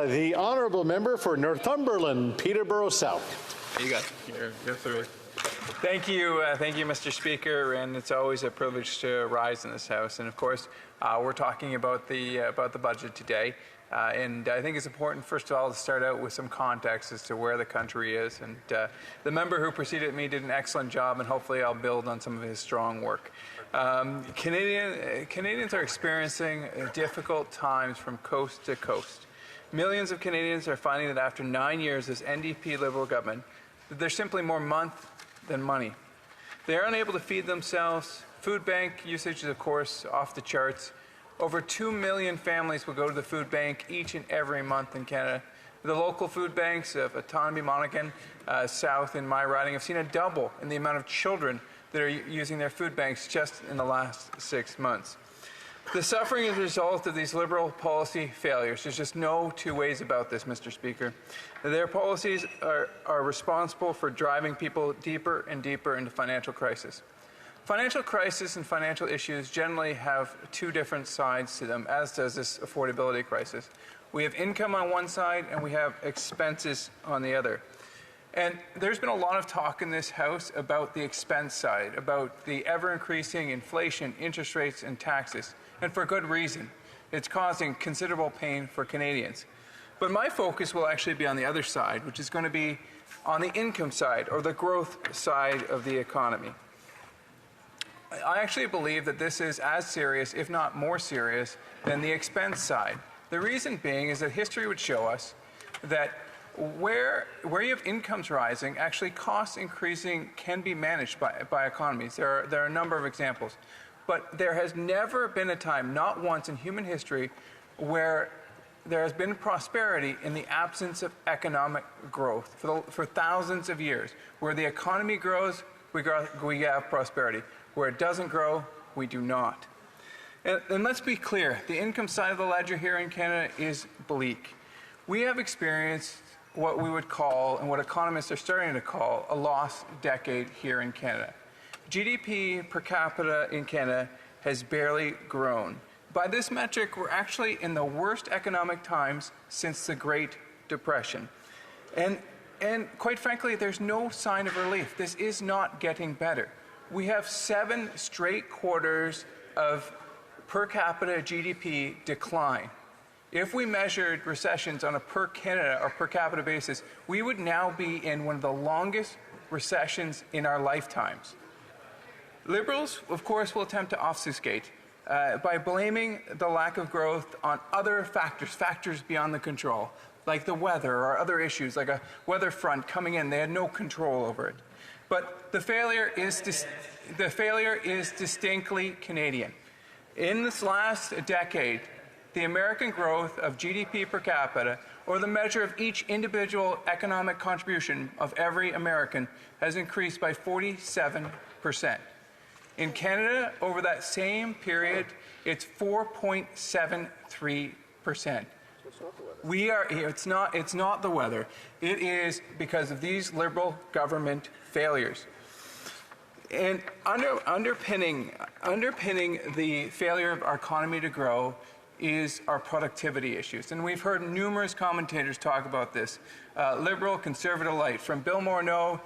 The honourable member for Northumberland, Peterborough South. You got it. You're through. Thank you, Mr. Speaker, and it's always a privilege to rise in this House. And of course, we're talking about the budget today, and I think it's important, first of all, to start out with some context as to where the country is. And the member who preceded me did an excellent job, and hopefully, I'll build on some of his strong work. Canadians are experiencing difficult times from coast to coast. Millions of Canadians are finding that after 9 years as NDP Liberal government, that there's simply more month than money. They are unable to feed themselves. Food bank usage is, of course, off the charts. Over 2 million families will go to the food bank each and every month in Canada. The local food banks of Autonomy, Monaghan, South in my riding have seen a double in the amount of children that are using their food banks just in the last 6 months. The suffering is a result of these Liberal policy failures. There's just no two ways about this, Mr. Speaker. Their policies are responsible for driving people deeper and deeper into financial crisis. Financial crisis and financial issues generally have two different sides to them, as does this affordability crisis. We have income on one side and we have expenses on the other. And there's been a lot of talk in this House about the expense side, about the ever-increasing inflation, interest rates, and taxes. And for good reason. It's causing considerable pain for Canadians. But my focus will actually be on the other side, which is going to be on the income side, or the growth side of the economy. I actually believe that this is as serious, if not more serious, than the expense side. The reason being is that history would show us that where you have incomes rising, actually costs increasing can be managed by economies. There are a number of examples. But there has never been a time, not once in human history, where there has been prosperity in the absence of economic growth for thousands of years. Where the economy grows, we have prosperity. Where it doesn't grow, we do not. And let's be clear, the income side of the ledger here in Canada is bleak. We have experienced what we would call, and what economists are starting to call, a lost decade here in Canada. GDP per capita in Canada has barely grown. By this metric, we're actually in the worst economic times since the Great Depression. And quite frankly, there's no sign of relief. This is not getting better. We have 7 straight quarters of per capita GDP decline. If we measured recessions on a per Canada or per capita basis, we would now be in one of the longest recessions in our lifetimes. Liberals, of course, will attempt to obfuscate by blaming the lack of growth on other factors beyond the control, like the weather or other issues, like a weather front coming in. They had no control over it. But the failure is distinctly Canadian. In this last decade, the American growth of GDP per capita, or the measure of each individual economic contribution of every American, has increased by 47%. In Canada, over that same period, it's 4.73%. It's not the weather. It is because of these Liberal government failures. And underpinning the failure of our economy to grow is our productivity issues. And we've heard numerous commentators talk about this, Liberal, Conservative alike, from Bill Morneau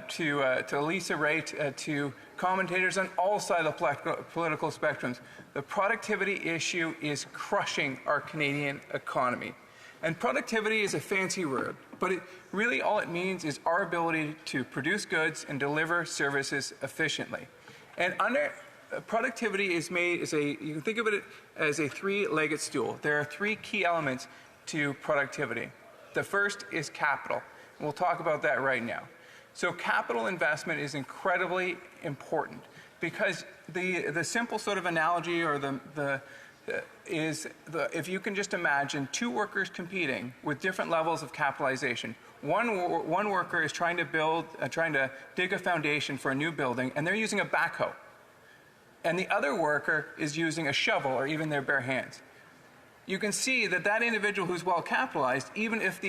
to Lisa Raitt to commentators on all sides of the political spectrums. The productivity issue is crushing our Canadian economy. And productivity is a fancy word, but really all it means is our ability to produce goods and deliver services efficiently. And productivity is made as you can think of it as a three-legged stool. There are 3 key elements to productivity. The first is capital. We'll talk about that right now. So capital investment is incredibly important because the simple sort of analogy or if you can just imagine 2 workers competing with different levels of capitalization. One worker is trying to dig a foundation for a new building, and they're using a backhoe. And the other worker is using a shovel or even their bare hands. You can see that individual who's well capitalized, even if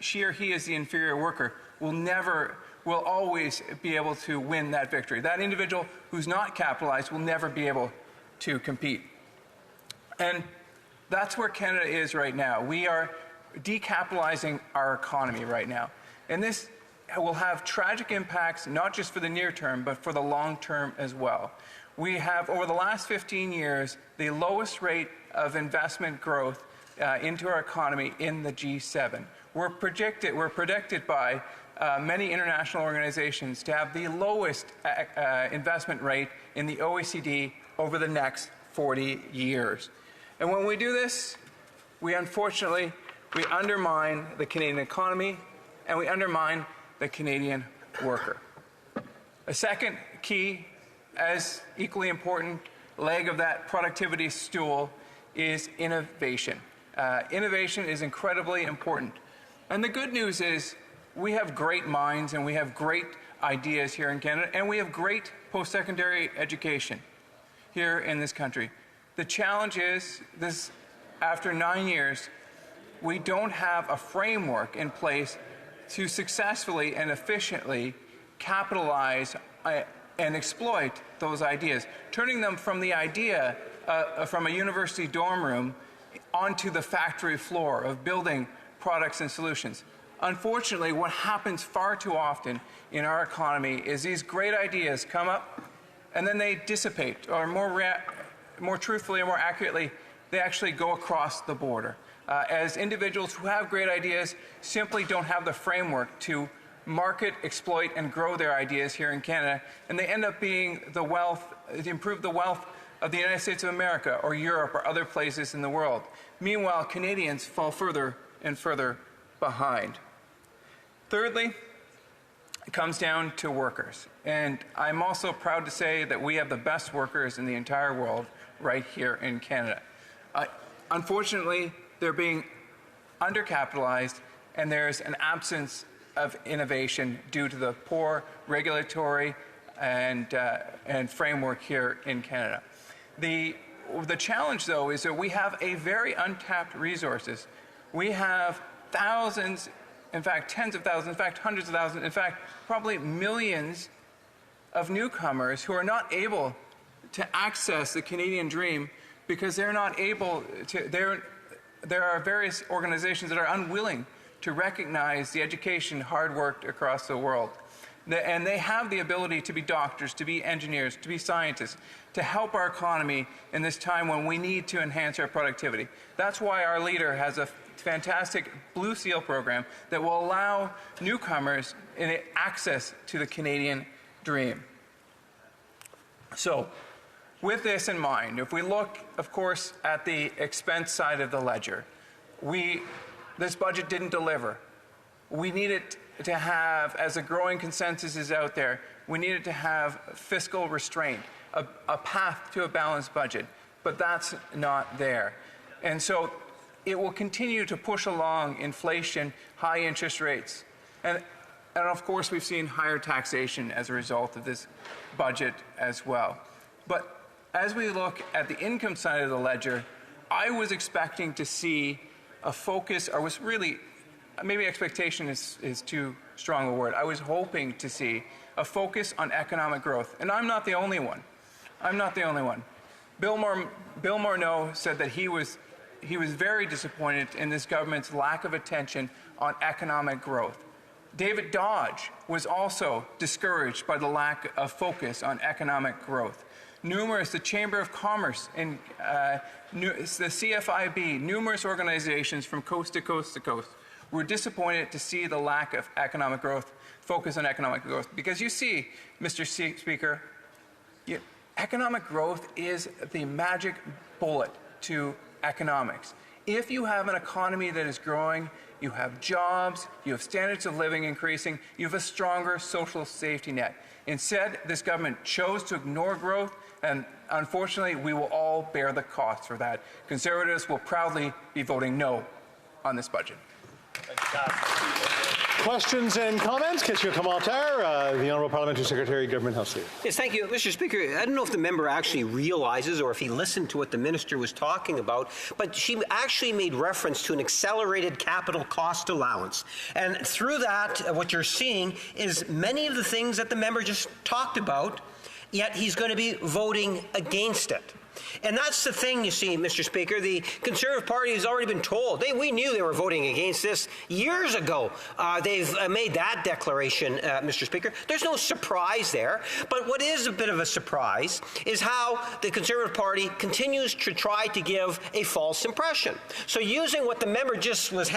she or he is the inferior worker, will always be able to win that victory. That individual who's not capitalized will never be able to compete. And That's where Canada is right now. We are decapitalizing our economy right now. And this will have tragic impacts, not just for the near term, but for the long term as well. We have, over the last 15 years, the lowest rate of investment growth into our economy in the G7. We're predicted by many international organizations to have the lowest investment rate in the OECD over the next 40 years. And when we do this, we unfortunately undermine the Canadian economy and we undermine the Canadian worker. A second key, as equally important, leg of that productivity stool is innovation. Innovation is incredibly important. And the good news is we have great minds and we have great ideas here in Canada, and we have great post-secondary education here in this country. The challenge is, after 9 years, we don't have a framework in place to successfully and efficiently capitalize and exploit those ideas, turning them from the idea from a university dorm room onto the factory floor of building products and solutions. Unfortunately, what happens far too often in our economy is these great ideas come up and then they dissipate, or more truthfully or more accurately, they actually go across the border. As individuals who have great ideas simply don't have the framework to market, exploit, and grow their ideas here in Canada, and they end up being improve the wealth of the United States of America or Europe or other places in the world. Meanwhile, Canadians fall further and further behind. Thirdly, it comes down to workers. And I'm also proud to say that we have the best workers in the entire world right here in Canada. Unfortunately, they're being undercapitalized, and there's an absence of innovation due to the poor regulatory and framework here in Canada. The challenge, though, is that we have a very untapped resources. We have thousands, in fact, tens of thousands, in fact, hundreds of thousands, in fact, probably millions of newcomers who are not able to access the Canadian dream because they're not able to, there are various organizations that are unwilling to recognize the education hard work across the world. And they have the ability to be doctors, to be engineers, to be scientists, to help our economy in this time when we need to enhance our productivity. That's why our leader has a fantastic Blue Seal program that will allow newcomers access to the Canadian dream. So, with this in mind, if we look, of course, at the expense side of the ledger, this budget didn't deliver. We needed to have, as a growing consensus is out there, we needed to have fiscal restraint, a path to a balanced budget, but that's not there. And so it will continue to push along inflation, high interest rates. And of course, we've seen higher taxation as a result of this budget as well. But as we look at the income side of the ledger, I was expecting to see a focus, or was really, maybe expectation is too strong a word. I was hoping to see a focus on economic growth. And I'm not the only one. I'm not the only one. Bill Morneau said that he was very disappointed in this government's lack of attention on economic growth. David Dodge was also discouraged by the lack of focus on economic growth. The Chamber of Commerce and the CFIB, numerous organizations from coast to coast to coast, were disappointed to see the lack of economic growth, focus on economic growth. Because you see, Mr. Speaker, economic growth is the magic bullet to economics. If you have an economy that is growing, you have jobs, you have standards of living increasing, you have a stronger social safety net. Instead, this government chose to ignore growth, and unfortunately, we will all bear the cost for that. Conservatives will proudly be voting no on this budget. Questions and comments? Question commentaire. The Honourable Parliamentary Secretary, Government House Leader. Yes, thank you, Mr. Speaker. I don't know if the member actually realizes or if he listened to what the minister was talking about, but she actually made reference to an accelerated capital cost allowance. And through that, what you're seeing is many of the things that the member just talked about. yet he's going to be voting against it. And that's the thing, you see, Mr. Speaker. The Conservative Party has already been told. We knew they were voting against this years ago. They've made that declaration, Mr. Speaker. There's no surprise there. But what is a bit of a surprise is how the Conservative Party continues to try to give a false impression. So using what the member just was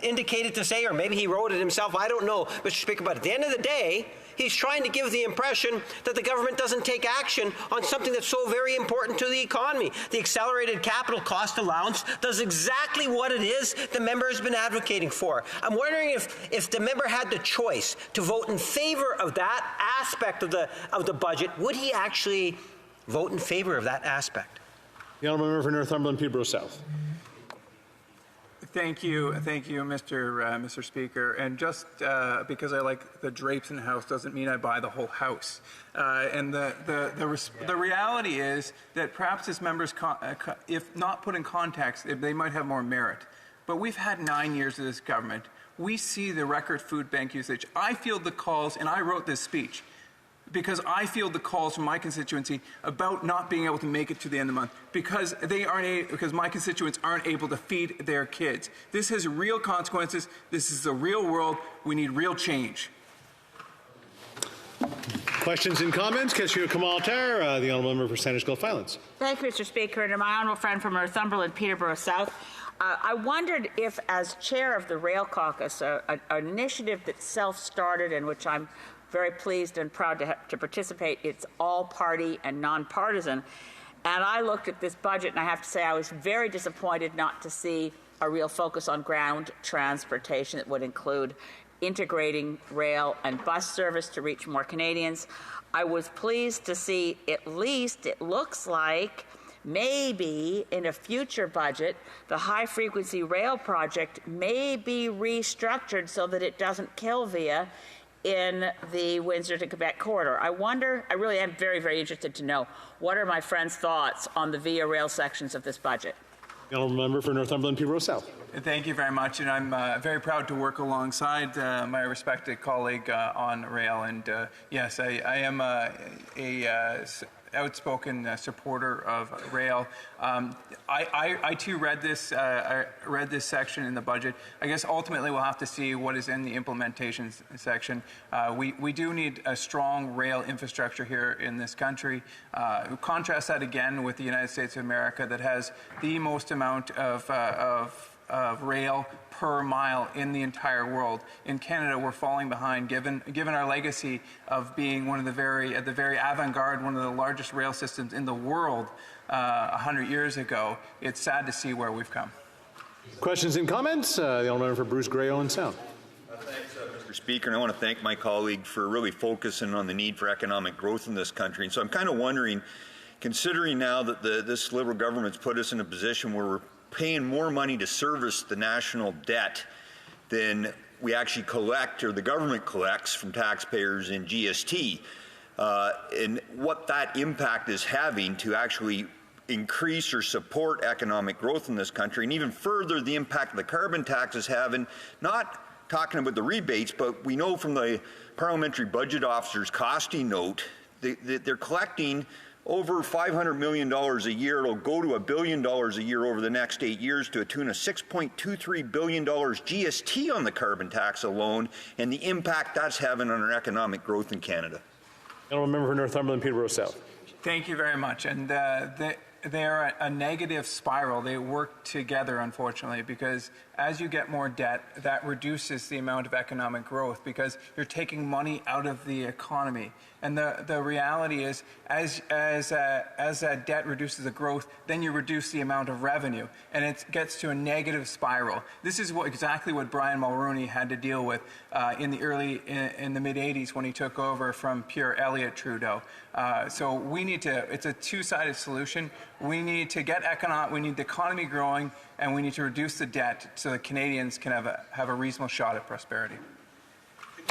indicated to say, or maybe he wrote it himself, I don't know, Mr. Speaker, but at the end of the day, he's trying to give the impression that the government doesn't take action on something that's so very important to the economy. The accelerated capital cost allowance does exactly what it is the member has been advocating for. I'm wondering if the member had the choice to vote in favor of that aspect of the budget, would he actually vote in favor of that aspect? The honourable member for Northumberland, Peterborough South. Thank you, Mr. Speaker. And just because I like the drapes in the house doesn't mean I buy the whole house. And the reality is that perhaps as members, if not put in context, they might have more merit. But we've had 9 years of this government. We see the record food bank usage. I field the calls, and I wrote this speech because I field the calls from my constituency about not being able to make it to the end of the month because because my constituents aren't able to feed their kids. This has real consequences. This is the real world. We need real change. Questions and comments? Question Kamal Tar, the honourable member for Sanders Gulf Islands. Thank you, Mr. Speaker. And to my honourable friend from Northumberland, Peterborough South, I wondered if, as chair of the Rail Caucus, an initiative that self-started and which I'm very pleased and proud to participate. It's all party and nonpartisan. And I looked at this budget, and I have to say I was very disappointed not to see a real focus on ground transportation that would include integrating rail and bus service to reach more Canadians. I was pleased to see, at least it looks like, maybe in a future budget, the high-frequency rail project may be restructured so that it doesn't kill VIA in the Windsor to Quebec corridor. I really am very, very interested to know, what are my friends' thoughts on the VIA rail sections of this budget? The honourable member for Northumberland, Peterborough South. Thank you very much, and I'm very proud to work alongside my respected colleague on rail. And yes, I am a outspoken supporter of rail. I too read this. I read this section in the budget. I guess ultimately we'll have to see what is in the implementation section. We do need a strong rail infrastructure here in this country. Contrast that again with the United States of America, that has the most amount of rail per mile in the entire world. In Canada, we're falling behind, given our legacy of being at the very avant-garde, one of the largest rail systems in the world 100 years ago. It's sad to see where we've come. Questions and comments? The honourable member for Bruce Grey, Owen Sound. Thanks, Mr. Speaker, and I want to thank my colleague for really focusing on the need for economic growth in this country. And so I'm kind of wondering, considering now that this Liberal government's put us in a position where we're paying more money to service the national debt than we actually collect, or the government collects, from taxpayers in GST, and what that impact is having to actually increase or support economic growth in this country, and even further the impact the carbon tax is having, not talking about the rebates, but we know from the Parliamentary Budget Officer's costing note that they're collecting over $500 million a year. It'll go to $1 billion a year over the next 8 years, to a tune of $6.23 billion GST on the carbon tax alone, and the impact that's having on our economic growth in Canada. Honourable member for Northumberland, Peterborough South. Thank you very much. And they're a negative spiral. They work together, unfortunately, because as you get more debt, that reduces the amount of economic growth because you're taking money out of the economy. And the reality is, as that debt reduces the growth, then you reduce the amount of revenue, and it gets to a negative spiral. This is exactly what Brian Mulroney had to deal with in the mid-'80s when he took over from Pierre Elliott Trudeau. So we need to. It's a two-sided solution. We need to we need the economy growing, and we need to reduce the debt so that Canadians can have a reasonable shot at prosperity.